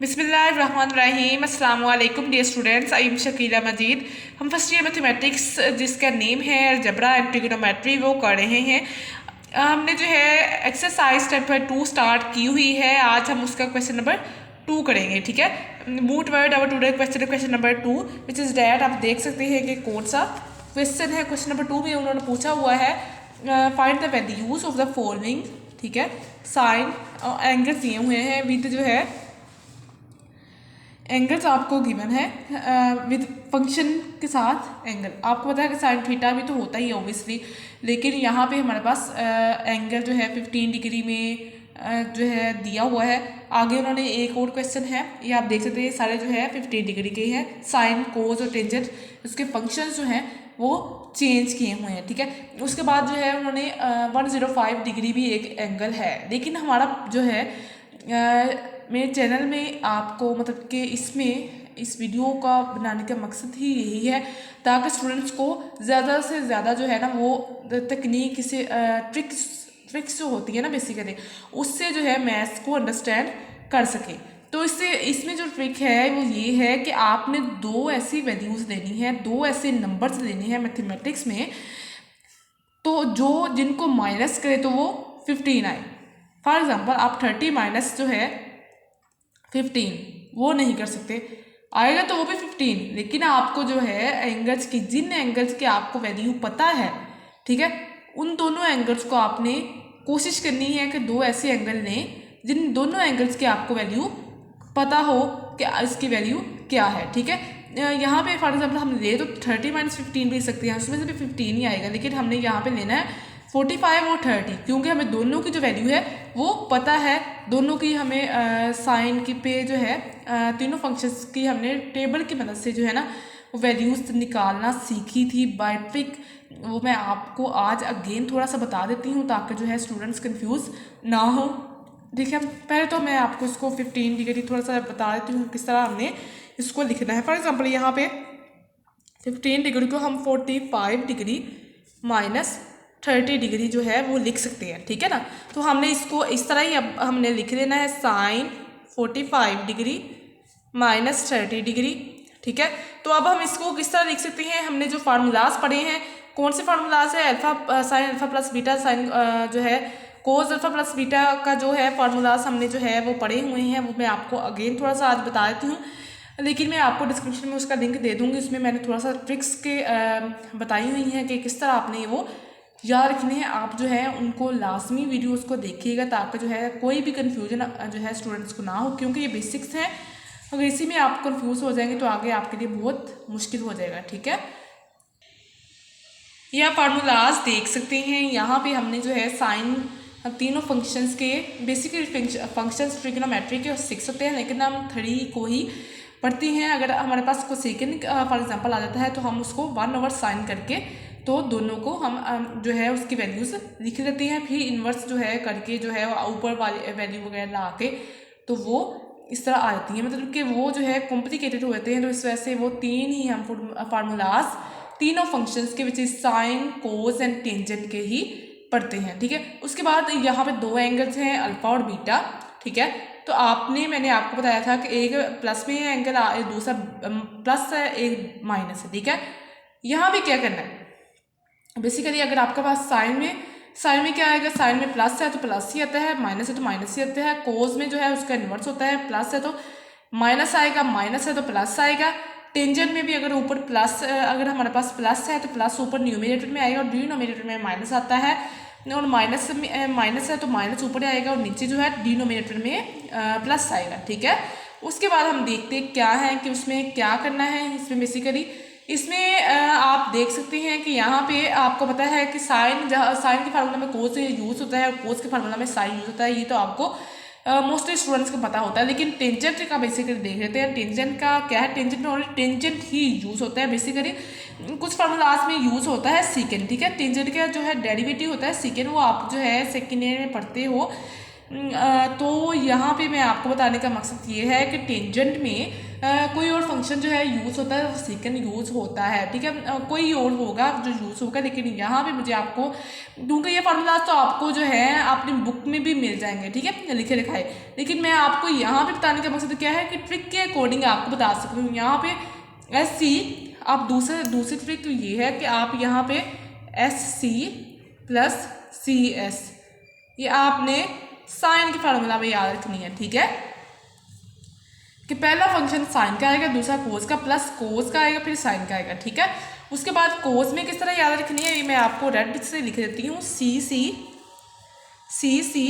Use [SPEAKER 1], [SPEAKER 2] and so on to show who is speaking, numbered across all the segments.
[SPEAKER 1] बिस्मिल्लाहिर्रहमानिर्रहीम अस्सलाम वालेकुम dear students. I am Shakeela Majeed. हम फर्स्ट ईयर मैथमेटिक्स जिसका नेम है अलजेब्रा एंड ट्रिग्नोमेट्री वो कर रहे हैं। हमने जो है एक्सरसाइज 10.2 स्टार्ट की हुई है। आज हम उसका क्वेश्चन नंबर 2 करेंगे। ठीक है, move toward our today question number 2 which is that. आप देख सकते हैं कि कौन सा क्वेश्चन है। क्वेश्चन नंबर 2 में उन्होंने पूछा हुआ है find the values of the following. ठीक है, साइन और एंगल्स दिए हुए हैं विद जो है एंगल्स आपको गिवन है विद फंक्शन के साथ एंगल। आपको पता है कि साइन थीटा भी तो होता ही है ऑब्वियसली, लेकिन यहाँ पे हमारे पास एंगल जो है 15 डिग्री में जो है दिया हुआ है। आगे उन्होंने एक और क्वेश्चन है, ये आप देख सकते हैं सारे जो है 15 डिग्री के हैं। साइन कोस और टेंजेंट उसके फंक्शंस जो हैं वो चेंज किए हुए हैं। ठीक है, उसके बाद जो है उन्होंने 105 डिग्री भी एक एंगल है। लेकिन हमारा जो है मेरे चैनल में आपको मतलब कि इसमें इस वीडियो का बनाने का मकसद ही यही है ताकि स्टूडेंट्स को ज़्यादा से ज़्यादा जो है ना वो तकनीक से ट्रिक्स जो होती है ना बेसिकली उससे जो है मैथ्स को अंडरस्टैंड कर सके। तो इसमें जो ट्रिक है वो ये है कि आपने दो ऐसी वैल्यूज़ लेनी है, दो ऐसे नंबर्स लेने हैं मैथमेटिक्स में, तो जो जिनको माइनस करे तो वो 15 आए। फॉर एग्जांपल आप 30 माइनस जो है 15 वो नहीं कर सकते, आएगा तो वो भी 15। लेकिन आपको जो है एंगल्स की, जिन एंगल्स की आपको वैल्यू पता है, ठीक है, उन दोनों एंगल्स को आपने कोशिश करनी है कि दो ऐसे एंगल लें जिन दोनों एंगल्स की आपको वैल्यू पता हो कि इसकी वैल्यू क्या है। ठीक है, यहाँ पे फॉर एग्जाम्पल हम ले तो 30 माइनस 15 ले सकते हैं, उसमें से भी 15 ही आएगा। लेकिन हमने यहाँ पे लेना है 45 और 30 क्योंकि हमें दोनों की जो वैल्यू है वो पता है। दोनों की हमें साइन की पे जो है तीनों फंक्शंस की हमने टेबल की मदद से जो है ना वो वैल्यूज़ निकालना सीखी थी बाय ट्रिक। वो मैं आपको आज अगेन थोड़ा सा बता देती हूँ ताकि जो है स्टूडेंट्स कंफ्यूज ना हो। देखिए, पहले तो मैं आपको इसको 15 डिग्री थोड़ा सा बता देती हूँ किस तरह हमने इसको लिखना है। फॉर एग्जाम्पल यहाँ पे 15 डिग्री को हम 45 डिग्री माइनस 30 डिग्री जो है वो लिख सकते हैं। ठीक है ना, तो हमने इसको इस तरह ही अब हमने लिख लेना है साइन 45 डिग्री माइनस 30 डिग्री। ठीक है, तो अब हम इसको किस तरह लिख सकते हैं। हमने जो फार्मूलाज पढ़े हैं, कौन से फार्मूलाज है, alpha sine alpha plus beta sine जो है कोस अल्फा प्लस बीटा का जो है फार्मूलाज हमने जो है वो पढ़े हुए हैं। वो मैं आपको अगेन थोड़ा सा आज बता देती हूँ, लेकिन मैं आपको डिस्क्रिप्शन में उसका लिंक दे दूँगी। उसमें मैंने थोड़ा सा ट्रिक्स के बताई हुई हैं कि किस तरह आपने वो याद रखने हैं। आप जो है उनको लाजमी वीडियोस को देखिएगा ताकि जो है कोई भी कन्फ्यूजन जो है स्टूडेंट्स को ना हो, क्योंकि ये बेसिक्स हैं। अगर इसी में आप कंफ्यूज हो जाएंगे तो आगे आपके लिए बहुत मुश्किल हो जाएगा। ठीक है, ये आप फार्मूलाज देख सकते हैं। यहाँ पे हमने जो है साइन तीनों फंक्शंस के बेसिकली फंक्शंस ट्रिग्नोमेट्री के 6 होते हैं, लेकिन हम 3 को ही पढ़ते हैं। अगर हमारे पास कोई सेकेंड फॉर एग्जांपल आ जाता है तो हम उसको 1/sin करके तो दोनों को हम जो है उसकी वैल्यूज़ लिख लेते हैं। फिर इन्वर्स जो है करके जो है ऊपर वाली वैल्यू वगैरह ला के तो वो इस तरह आ जाती है, मतलब कि वो जो है कॉम्प्लिकेटेड हो जाते हैं। तो इस वजह से वो 3 ही हम फार्मूलाज तीनों फंक्शंस के which sine cos and tangent के ही पढ़ते हैं। ठीक है, उसके बाद यहाँ पे दो एंगल्स हैं अल्फा और बीटा। ठीक है, तो मैंने आपको बताया था कि एक प्लस में है एंगल, दूसरा प्लस है, एक माइनस है। ठीक है, यहाँ पे क्या करना है बेसिकली, अगर आपके पास साइन में क्या आएगा, साइन में प्लस है तो प्लस ही आता है, माइनस है तो माइनस ही आता है। कोस में जो है उसका इन्वर्स होता है, प्लस है तो माइनस आएगा, माइनस है तो प्लस आएगा। टेंजेंट में भी अगर ऊपर प्लस, अगर हमारे पास प्लस है तो प्लस ऊपर न्यूमरेटर में आएगा और डिनोमिनेटर में माइनस आता है, और माइनस है तो माइनस ऊपर आएगा और नीचे जो है डिनोमिनेटर में प्लस आएगा। ठीक है, उसके बाद हम देखते हैं क्या है कि उसमें क्या करना है। इसमें बेसिकली इसमें आप देख सकते हैं कि यहाँ पे आपको पता है कि साइन के फार्मूला में कोस यूज़ होता है और कोस के फार्मूला में साइन यूज़ होता है। ये तो आपको मोस्टली स्टूडेंट्स को पता होता है, लेकिन टेंजेंट का बेसिकली देख लेते हैं। टेंजेंट का क्या है, टेंजेंट में ओनली टेंजेंट ही यूज़ होता है। बेसिकली कुछ फार्मूलाज में यूज़ होता है सीकेंड। ठीक है, टेंजेंट का जो है डेरिवेटिव होता है सीकेंड, वो आप जो है सेकेंड ईयर में पढ़ते हो तो यहाँ पे मैं आपको बताने का मकसद ये है कि टेंजेंट में कोई और फंक्शन जो है यूज़ होता है, वो सेकंड यूज़ होता है, ठीक है, कोई और होगा जो यूज़ होगा, लेकिन यहाँ पे मुझे आपको, क्योंकि ये फार्मूला तो आपको जो है अपनी बुक में भी मिल जाएंगे, ठीक है, लिखे लिखाए, लेकिन मैं आपको यहाँ पे बताने का मकसद क्या है कि ट्रिक के अकॉर्डिंग आपको बता सकती हूँ। यहाँ पे एस सी, आप दूसरी ट्रिक तो ये है कि आप यहाँ पे S C plus C S, ये आपने साइन की फार्मूला में याद रखनी है, ठीक है, कि पहला फंक्शन साइन का आएगा, दूसरा कोस का, प्लस कोस का आएगा, फिर साइन का आएगा, ठीक है। उसके बाद कोस में किस तरह याद रखनी है, ये मैं आपको रेड से लिख देती हूँ, सी सी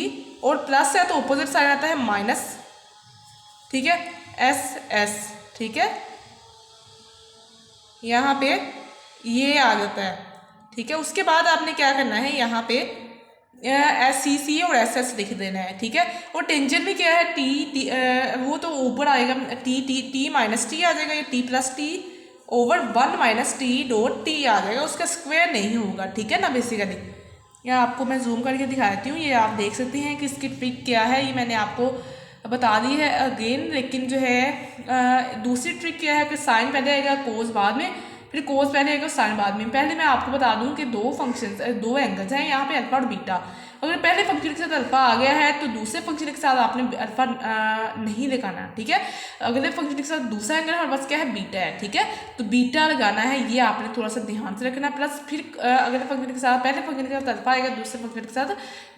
[SPEAKER 1] और प्लस है तो ऑपोजिट साइड आता है माइनस, ठीक है, एस एस, ठीक है, यहाँ पे ये आ जाता है, ठीक है। उसके बाद आपने क्या करना है, यहाँ पे एस सी और एस एस लिख देना है, ठीक है। और टेंजेंट में क्या है, टी वो तो ऊपर आएगा, टी माइनस टी आ जाएगा, या t plus t over 1 minus t dot t आ जाएगा, उसका स्क्वायर नहीं होगा, ठीक है ना, बेसिकली। या आपको मैं जूम करके दिखा देती हूँ, ये आप देख सकते हैं कि इसकी ट्रिक क्या है, ये मैंने आपको बता दी है अगेन। लेकिन जो है दूसरी ट्रिक क्या है कि साइन पहले आएगा, कोस बाद में, फिर कोस पहले आएगा, साइन बाद में। पहले मैं आपको बता दूं कि दो एंगल्स हैं यहाँ पे, अल्फा और बीटा। अगर पहले फंक्शन के साथ अल्फा आ गया है तो दूसरे फंक्शन के साथ आपने अल्फा नहीं लगाना, ठीक है। अगले फंक्शन के साथ दूसरा एंगल हमारे पास क्या है, बीटा है, ठीक है, तो बीटा लगाना है, ये आपने थोड़ा सा ध्यान से रखना। प्लस फिर अगले फंक्शन के साथ, पहले फंक्शन के साथ अल्फा आएगा, दूसरे फंक्शन के साथ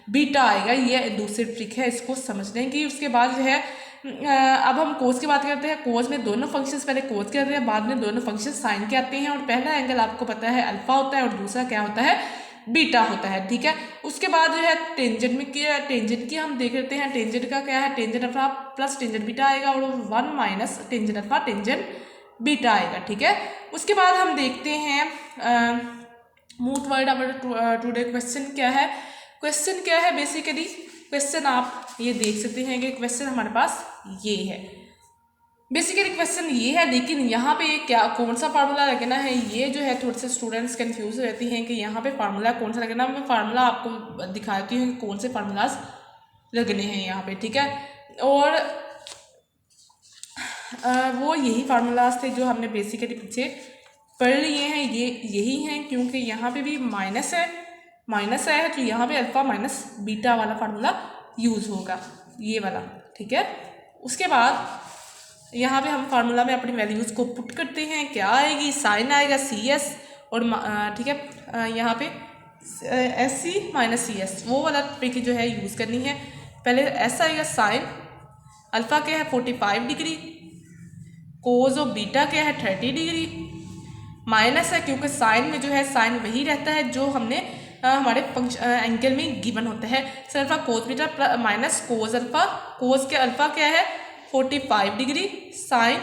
[SPEAKER 1] बीटा आएगा, ये दूसरी ट्रिक है, इसको समझने की। उसके बाद जो है अब हम कोस की बात करते हैं। कोस में दोनों फंक्शंस, पहले कोस के आते हैं, बाद में दोनों फंक्शंस साइन के आते हैं, और पहला एंगल आपको पता है अल्फा होता है और दूसरा क्या होता है, बीटा होता है, ठीक है। उसके बाद जो है टेंजेंट में क्या, टेंजेंट की हम देख लेते हैं। टेंजेंट का क्या है, tangent alpha plus tangent beta आएगा, और 1 minus tangent alpha tangent beta आएगा, ठीक है। उसके बाद हम देखते हैं move toward our today question क्या है। क्वेश्चन क्या है, बेसिकली क्वेश्चन आप ये देख सकते हैं कि क्वेश्चन हमारे पास ये है, बेसिकली क्वेश्चन ये है। लेकिन यहाँ पे क्या, कौन सा फार्मूला लगना है, ये जो है थोड़े से स्टूडेंट्स कंफ्यूज रहती हैं कि यहाँ पे फार्मूला कौन सा लगना है। मैं फार्मूला आपको दिखाती हूँ कि कौन से फार्मूलाज लगने हैं यहाँ पे, ठीक है। और वो यही फार्मूलाज थे जो हमने बेसिकली पीछे पढ़ लिए हैं, ये यही हैं, क्योंकि यहाँ पे भी माइनस है तो यहाँ पे अल्फा माइनस बीटा वाला फार्मूला यूज़ होगा, ये वाला, ठीक है। उसके बाद यहाँ पे हम फार्मूला में अपनी वैल्यूज़ को पुट करते हैं, क्या आएगी, साइन आएगा, सी एस, और ठीक है यहाँ पे S C minus C S, वो वाला ट्रिक जो है यूज़ करनी है। पहले एस आएगा साइन, अल्फ़ा क्या है 45 डिग्री, कोस ऑफ बीटा क्या है 30 डिग्री, माइनस है क्योंकि साइन में जो है साइन वही रहता है जो हमने हमारे एंगल में गिवन होता है। Sir alpha cos beta minus cos alpha, cos के अल्फा क्या है 45 डिग्री, साइन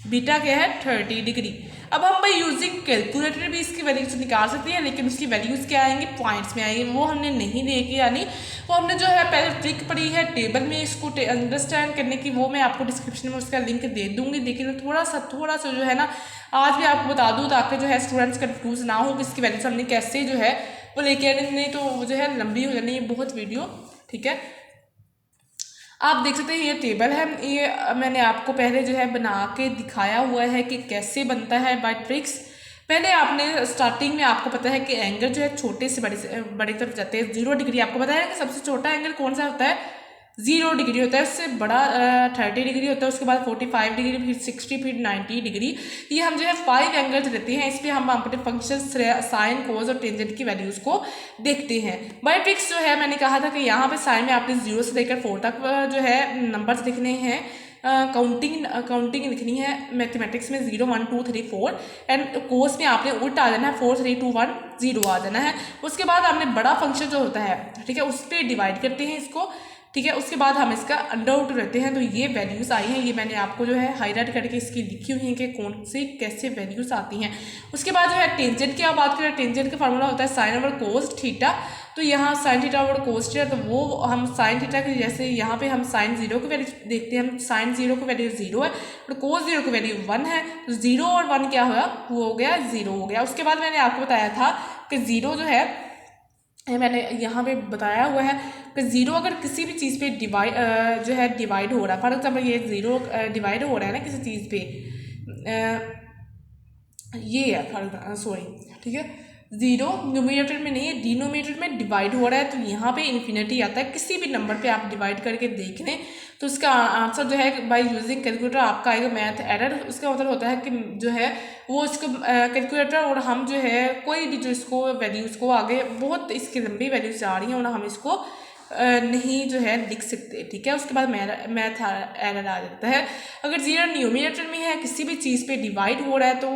[SPEAKER 1] बीटा क्या है 30 डिग्री। अब हम भाई यूजिंग कैलकुलेटर भी इसकी वैल्यूज निकाल सकते हैं, लेकिन उसकी वैल्यूज़ क्या आएंगी, पॉइंट्स में आएंगी, वो हमने नहीं देखी। यानी वो हमने जो है पहले ट्रिक पढ़ी है टेबल में, इसको अंडरस्टैंड करने की वो मैं आपको डिस्क्रिप्शन में उसका लिंक दे दूंगी। लेकिन थोड़ा सा जो है ना आज भी आपको बता दूँ ताकि जो है स्टूडेंट्स कन्फ्यूज ना हो कि इसकी वैल्यूज हमने कैसे जो है वो लेके आने, नहीं तो जो है लंबी हो जानी है बहुत वीडियो, ठीक है। आप देख सकते हैं ये टेबल है, ये मैंने आपको पहले जो है बना के दिखाया हुआ है कि कैसे बनता है बाय ट्रिक्स। पहले आपने स्टार्टिंग में आपको पता है कि एंगल जो है छोटे से बड़े तरफ जाते हैं। 0 डिग्री आपको पता है कि सबसे छोटा एंगल कौन सा होता है, 0 डिग्री होता है, उससे बड़ा 30 डिग्री होता है, उसके बाद 45 डिग्री, फिर 60, फिर 90 डिग्री। ये हम जो है 5 एंगल्स लेते हैं, इस पर हम अपने फंक्शन साइन कोस और टेंजेंट की वैल्यूज़ को देखते हैं। बाय ट्रिक्स जो है मैंने कहा था कि यहाँ पे साइन में आपने 0 से लेकर 4 तक जो है नंबर्स लिखने हैं, काउंटिंग लिखनी है मैथमेटिक्स में 0 1 2 3 4, एंड कोस में आपने उल्टा आ जाना है 4 3 2 1 0 आ जाना है। उसके बाद आपने बड़ा फंक्शन जो होता है, ठीक है, उस पर डिवाइड करते हैं इसको, ठीक है। उसके बाद हम इसका अंडर रूट रहते हैं, तो ये वैल्यूज़ आई हैं, ये मैंने आपको जो है हाईलाइट करके इसकी लिखी हुई है कि कौन से कैसे वैल्यूज़ आती हैं। उसके बाद जो है टेंजेंट की आप बात करें, टेंजेंट का फार्मूला होता है साइन ओवर कोस थीटा। तो यहाँ sine theta over cos theta, तो वो हम साइन थीटा की जैसे यहाँ पे हम साइन 0 की वैल्यू देखते हैं, हम साइन 0 की वैल्यू 0 है और कोस 0 की वैल्यू 1 है, तो 0 और 1 क्या हुआ, वो हो गया 0 हो गया। उसके बाद मैंने आपको बताया था कि 0 जो है मैंने यहाँ पे बताया हुआ है कि ज़ीरो अगर किसी भी चीज़ पे डिवाइड हो रहा है, फॉर एग्जाम्पल ये ज़ीरो डिवाइड हो रहा है ना किसी चीज़ पे, ये है ठीक है, ज़ीरो न्यूमरेटर में नहीं है, डिनोमिनेटर में डिवाइड हो रहा है, तो यहाँ पे इन्फिनिटी आता है। किसी भी नंबर पे आप डिवाइड करके देख लें तो उसका आंसर जो है बाय यूजिंग कैलकुलेटर आपका आएगा मैथ एरर। उसका मतलब होता है कि जो है वो इसको कैलकुलेटर और हम जो है कोई भी जो इसको वैल्यूज़ को आगे बहुत इसकी लंबी वैल्यूज आ रही हैं और हम इसको नहीं जो है लिख सकते, ठीक है। उसके बाद मैथ एरर आ जाता है। अगर ज़ीरो न्यूमरेटर में है, किसी भी चीज़ पे डिवाइड हो रहा है, तो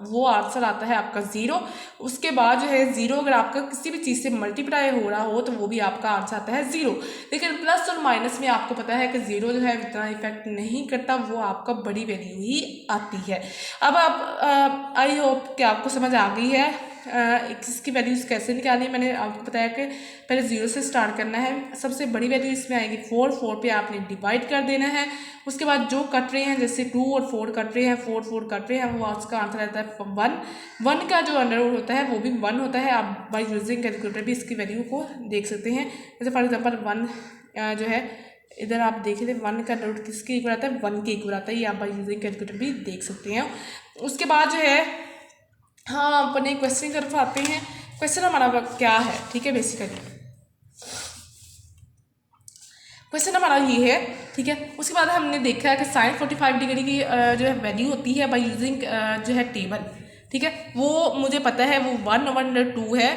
[SPEAKER 1] वो आंसर आता है आपका ज़ीरो। उसके बाद जो है ज़ीरो अगर आपका किसी भी चीज़ से मल्टीप्लाई हो रहा हो तो वो भी आपका आंसर आता है ज़ीरो। लेकिन प्लस और माइनस में आपको पता है कि ज़ीरो जो है इतना इफेक्ट नहीं करता, वो आपका बड़ी वैल्यू ही आती है। अब आप आई होप कि आपको समझ आ गई है इसकी वैल्यूज़ कैसे निकालनी है। मैंने आपको बताया कि पहले ज़ीरो से स्टार्ट करना है। सबसे बड़ी वैल्यू इसमें आएगी फोर पे आपने डिवाइड कर देना है। उसके बाद जो कट रहे हैं, जैसे 2 और 4 कट रहे हैं, 4 कट रहे हैं, वो उसका आंसर आता है 1। 1 का जो अंडर रूट होता है वो भी 1 होता है। आप बाय यूजिंग कैलकुलेटर भी इसकी वैल्यू को देख सकते हैं। जैसे फॉर एग्जाम्पल 1 जो है इधर आप देख लेते 1 का अंडर रूट किसके इक्वल आता है, 1 के इक्वल आता है। ये आप बाय यूजिंग कैलकुलेटर भी देख सकते हैं। उसके बाद जो है हाँ अपने क्वेश्चन की तरफ आते हैं। क्वेश्चन हमारा क्या है, ठीक है। बेसिकली क्वेश्चन हमारा ये है, ठीक है। उसके बाद हमने देखा है कि साइन 45 डिग्री की जो है वैल्यू होती है बाय यूजिंग जो है टेबल, ठीक है। वो मुझे पता है वो 1/2 है।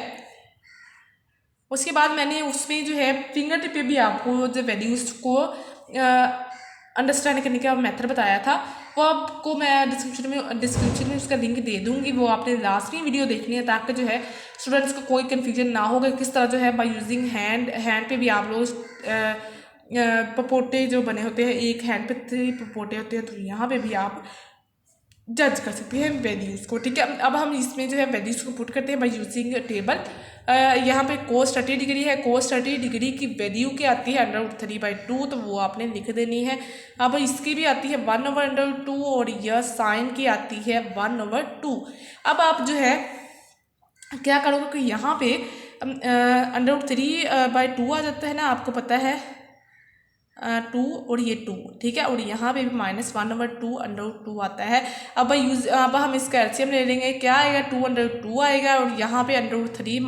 [SPEAKER 1] उसके बाद मैंने उसमें जो है फिंगर टिप पे भी आपको जो वैल्यूज को अंडरस्टैंड करने का मेथड बताया था, वो आपको मैं डिस्क्रिप्शन में उसका लिंक दे दूँगी। वो आपने लास्ट में वीडियो देखनी है ताकि जो है स्टूडेंट्स को कोई कन्फ्यूजन ना होगा। किस तरह जो है बाय यूजिंग हैंड पे भी आप लोग पपोटे जो बने होते हैं, एक हैंड पे 3 पपोटे होते हैं, तो यहाँ पे भी आप जज कर सकते हैं वैल्यूज़ को, ठीक है। अब हम इसमें जो है वैल्यूज़ को पुट करते हैं बाय यूजिंग टेबल। यहाँ पे cos 30 डिग्री है। cos 30 डिग्री की वैल्यू क्या आती है, √3/2, तो वो आपने लिख देनी है। अब इसकी भी आती है 1/2 और यह साइन की आती है 1/2। अब आप जो है क्या करोगे कि यहाँ पे √3/2 आ जाता है ना, आपको पता है 2 और ये 2, ठीक है। और यहाँ पे भी -1/2 आता है। अब हम इसका एलसीएम ले लेंगे। क्या आएगा, 2/2 आएगा और यहाँ पे √3 -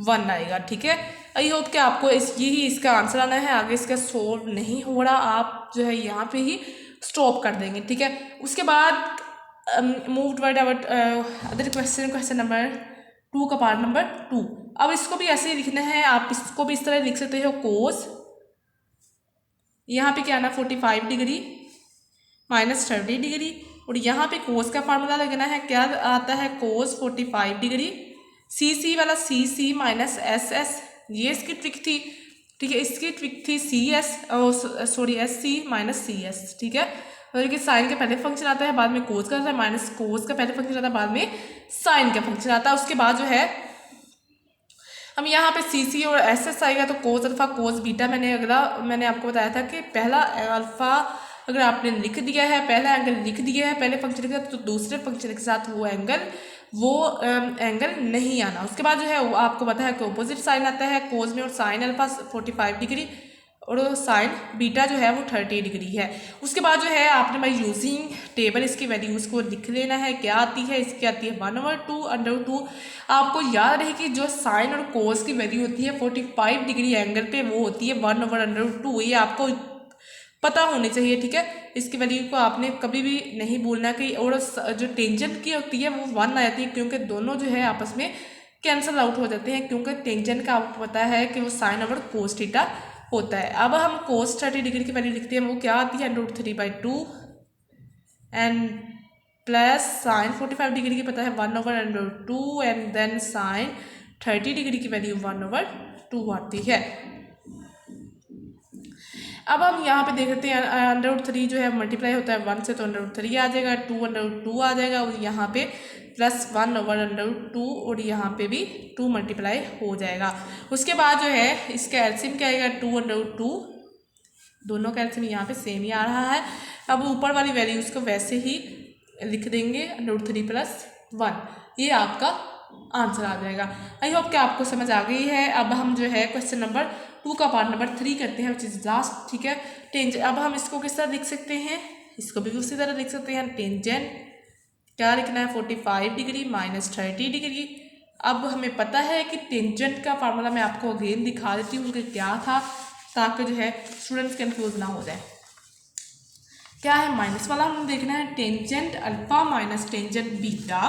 [SPEAKER 1] 1 आएगा, ठीक है। आई होप कि आपको यही इसका आंसर आना है। आगे इसका सोल्व नहीं हो रहा, आप जो है यहाँ पे ही स्टॉप कर देंगे, ठीक है। उसके बाद move toward our other question number 2 का पार्ट नंबर 2। अब इसको भी ऐसे ही लिखना है। आप इसको भी इस तरह लिख सकते हो, कोस यहाँ पे क्या आना 45 डिग्री -30 डिग्री, और यहाँ पे कोस का फार्मूला लगना है। क्या आता है, कोस 45 डिग्री सी वाला सी -SS, ये इसकी ट्रिक थी, ठीक है। इसकी ट्रिक थी CS SC - CS, ठीक है। तो देखिए साइन का पहले फंक्शन आता है, बाद में कोस का आता है, माइनस कोस का पहले फंक्शन आता है, बाद में साइन का फंक्शन आता है। उसके बाद जो है हम यहाँ पे CC और SS आएगा, तो कोस अल्फा कोस बीटा। मैंने आपको बताया था कि पहला अल्फा अगर आपने लिख दिया है, पहला एंगल लिख दिया है पहले फंक्शन के साथ, तो दूसरे फंक्शन के साथ वो एंगल नहीं आना। उसके बाद जो है वो आपको पता है कि अपोजिट साइन आता है कोस में, और साइन अल्फा 45 डिग्री और साइन बीटा जो है वो 30 डिग्री है। उसके बाद जो है आपने बाय यूजिंग टेबल इसकी वैल्यूज़ को लिख लेना है। क्या आती है, इसकी आती है 1/2 आपको याद रहे कि जो साइन और कोस की वैल्यू होती है 45 डिग्री एंगल पे, वो होती है 1/2। ये आपको पता होनी चाहिए, ठीक है। इसकी वैल्यू को आपने कभी भी नहीं भूलना कि, और जो टेंजेंट की होती है वो 1 आ जाती है, क्योंकि दोनों जो है आपस में कैंसिल आउट हो जाते हैं, क्योंकि टेंजेंट का आपको पता है कि वो साइन ओवर कोस थीटा होता है। अब हम कोस 30 डिग्री की वैल्यू लिखते हैं, वो क्या आती है √3/2 एंड प्लस साइन 45 डिग्री की पता है 1/2 एंड देन साइन 30 डिग्री की वैल्यू 1/2 आती है। अब हम यहाँ पे देख सकते हैं √3 जो है मल्टीप्लाई होता है 1 से, तो √3 आ जाएगा, 2/2 आ जाएगा, और यहाँ पे प्लस 1/2 और यहाँ पे भी 2 मल्टीप्लाई हो जाएगा। उसके बाद जो है इसका एलसीएम क्या आएगा 2/2, दोनों का एलसीएम यहाँ पे सेम ही आ रहा है। अब ऊपर वाली वैल्यूज़ को वैसे ही लिख देंगे √3 + 1, ये आपका आंसर आ जाएगा। आई होप कि आपको समझ आ गई है। अब हम जो है क्वेश्चन नंबर 2 का पार्ट नंबर 3 करते हैं, विच इज लास्ट। ठीक है, टेंजेंट। अब हम इसको किस तरह लिख सकते हैं, इसको भी उसी तरह लिख सकते हैं। टेंजेंट क्या लिखना है, 45 डिग्री माइनस 30 डिग्री। अब हमें पता है कि टेंजेंट का फार्मूला मैं आपको अगेन दिखा देती हूँ कि क्या था, ताकि जो है स्टूडेंट्स कन्फ्यूज ना हो जाए। क्या है, माइनस वाला हमें देखना है, tangent alpha minus tangent beta,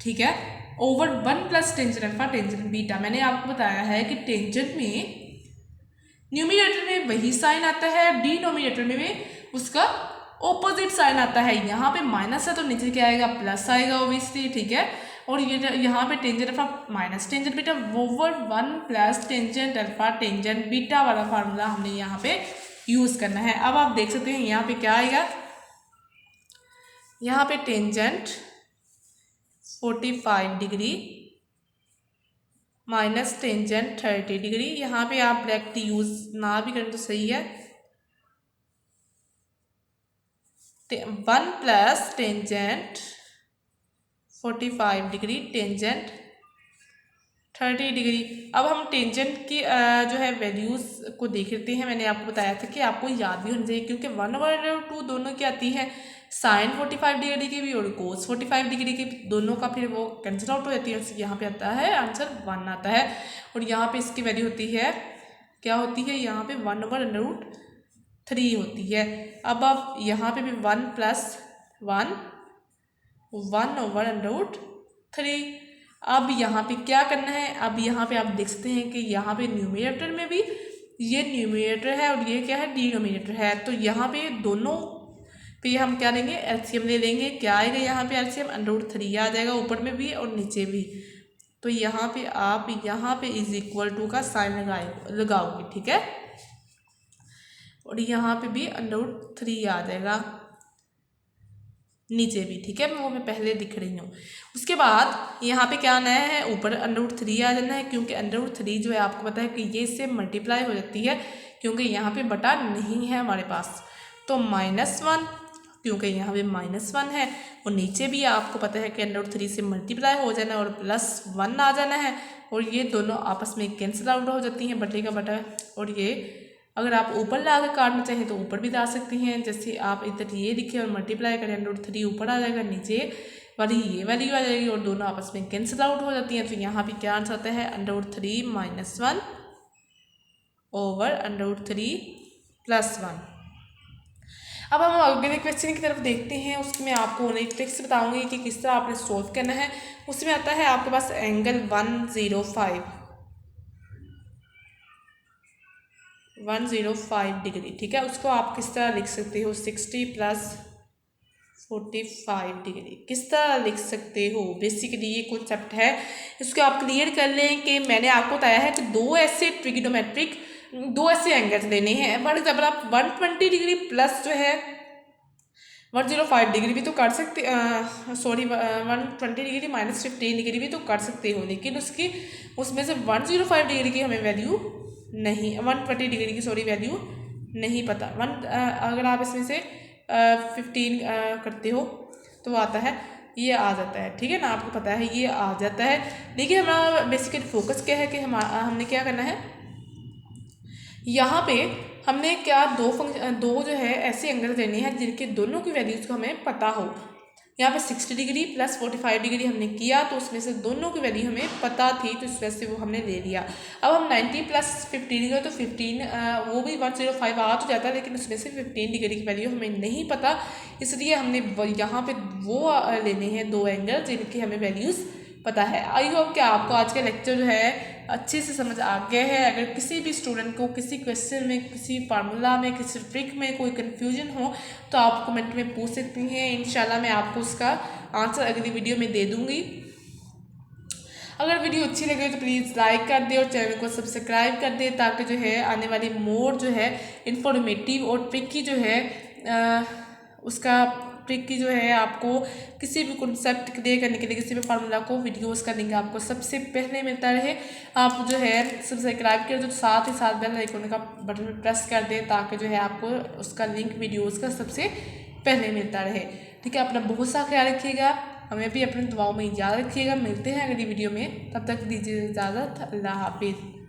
[SPEAKER 1] ठीक है, over 1 plus tangent alpha tangent beta. मैंने आपको बताया है कि टेंजेंट में न्यूमिनेटर में वही साइन आता है, डिनोमिनेटर में भी उसका ऑपोजिट साइन आता है। यहाँ पे माइनस है तो नीचे क्या आएगा, प्लस आएगा ओबियसली। ठीक है, और ये यहाँ पे tangent alpha minus tangent beta over 1 plus tangent alpha tangent beta वाला फार्मूला हमने यहाँ पे यूज करना है। अब आप देख सकते हैं यहाँ पे क्या आएगा, यहाँ पे tangent 45 degree minus tangent 30 degree. यहाँ पे आप ब्रैकेट यूज ना भी करें तो सही है। 1 plus tangent 45 degree tangent 30 degree. अब हम टेंजेंट की जो है वैल्यूज़ को देख लेते हैं। मैंने आपको बताया था कि आपको याद भी होना चाहिए, क्योंकि 1/2 दोनों की आती है, साइन 45 डिग्री की भी और कोस 45 डिग्री की, दोनों का फिर वो कैंसिल आउट हो जाती है। यहाँ पे आता है आंसर 1 आता है, और यहाँ पे इसकी वैल्यू होती है, क्या होती है, यहाँ पे 1/√3 होती है। अब आप यहाँ पे भी 1 + 1 1/√3। अब यहाँ पे क्या करना है, अब यहाँ पे आप देख सकते हैं कि यहाँ पे न्यूमिनेटर में भी ये न्यूमिनेटर है और ये क्या है, डिनोमिनेटर है। तो यहाँ पे दोनों पे हम क्या लेंगे, एलसीएम ले लेंगे। क्या आएगा यहाँ पे एलसीएम, √3 आ जाएगा, ऊपर में भी और नीचे भी। तो यहाँ पे आप यहाँ पे = का साइन लगाओगे, ठीक है, और यहाँ पे भी √3 आ जाएगा नीचे भी, ठीक है, वो मैं पहले दिख रही हूँ। उसके बाद यहाँ पे क्या आना है, ऊपर √3 आ जाना है, क्योंकि √3 जो है आपको पता है कि ये इससे मल्टीप्लाई हो जाती है, क्योंकि यहाँ पे बटा नहीं है हमारे पास। तो -1, क्योंकि यहाँ पे -1 है, और नीचे भी आपको पता है कि √3 से मल्टीप्लाई हो जाना है और +1 आ जाना है, और ये दोनों आपस में कैंसिल आउट हो जाती हैं, बटे का बटा। और ये अगर आप ऊपर ला कर काटना चाहें तो ऊपर भी ला सकती हैं, जैसे आप इधर ये लिखे और मल्टीप्लाई करें, √3 ऊपर आ जाएगा, नीचे वाली ये वैल्यू आ जाएगी, और दोनों आपस में कैंसिल आउट हो जाती हैं। तो यहाँ पे क्या आंसर आता है, √3 - 1 ओवर √3 + 1। अब हम अगले क्वेश्चन की तरफ देखते हैं। उसमें आपको एक ट्रिक्स बताऊंगी कि किस तरह आपने सोल्व करना है। उसमें आता है आपके पास एंगल 105 डिग्री, ठीक है, उसको आप किस तरह लिख सकते हो, 60 + 45 डिग्री किस तरह लिख सकते हो। बेसिकली ये कॉन्सेप्ट है, इसको आप क्लियर कर लें कि मैंने आपको बताया है कि दो ऐसे एंगल्स लेने हैं। बट जब आप 120 डिग्री प्लस जो है 105 डिग्री भी तो कर सकते, 120 डिग्री माइनस 15 डिग्री भी तो कर सकते हो, लेकिन उसमें से 105 डिग्री की हमें वैल्यू नहीं, 120 डिग्री की वैल्यू नहीं पता। अगर आप इसमें से 15 करते हो तो आता है, ये आ जाता है, ठीक है ना, आपको पता है ये आ जाता है। देखिए हमारा बेसिकली फोकस क्या है कि हमने क्या करना है, यहाँ पे हमने क्या दो जो है ऐसे एंगल लेने हैं जिनके दोनों की वैल्यूज़ को हमें पता हो। यहाँ पे 60 डिग्री + 45 डिग्री हमने किया, तो उसमें से दोनों की वैल्यू हमें पता थी, तो इस वजह से वो हमने ले लिया। अब हम 90 + 15 तो 15 वो भी 105 आ तो जाता है, लेकिन उसमें से 15 डिग्री की वैल्यू हमें नहीं पता, इसलिए हमने यहाँ पे वो लेने हैं दो एंगल जिनकी हमें वैल्यूज़ पता है। आई होप कि आपको आज का लेक्चर जो है अच्छे से समझ आ गया है। अगर किसी भी स्टूडेंट को किसी क्वेश्चन में, किसी फार्मूला में, किसी ट्रिक में कोई कन्फ्यूजन हो तो आप कमेंट में पूछ सकती हैं। इंशाल्लाह मैं आपको उसका आंसर अगली वीडियो में दे दूँगी। अगर वीडियो अच्छी लगे तो प्लीज़ लाइक कर दे और चैनल को सब्सक्राइब कर दे, ताकि जो है आने वाली मोर जो है इंफॉर्मेटिव और ट्रिक की जो है उसका ट्रिक की जो है आपको किसी भी कॉन्सेप्ट क्लियर करने के लिए, किसी भी फार्मूला को वीडियोस का लिंक आपको सबसे पहले मिलता रहे। आप जो है सब्सक्राइब कर दो, तो साथ ही साथ बेल आइकन का बटन प्रेस कर दे, ताकि जो है आपको उसका लिंक वीडियोस का सबसे पहले मिलता रहे। ठीक है, अपना बहुत सा ख्याल रखिएगा। हमें भी अपनी दुआओं में याद रखिएगा। मिलते हैं अगली वीडियो में, तब तक दीजिए इजाज़त। अल्लाह हाफिज़।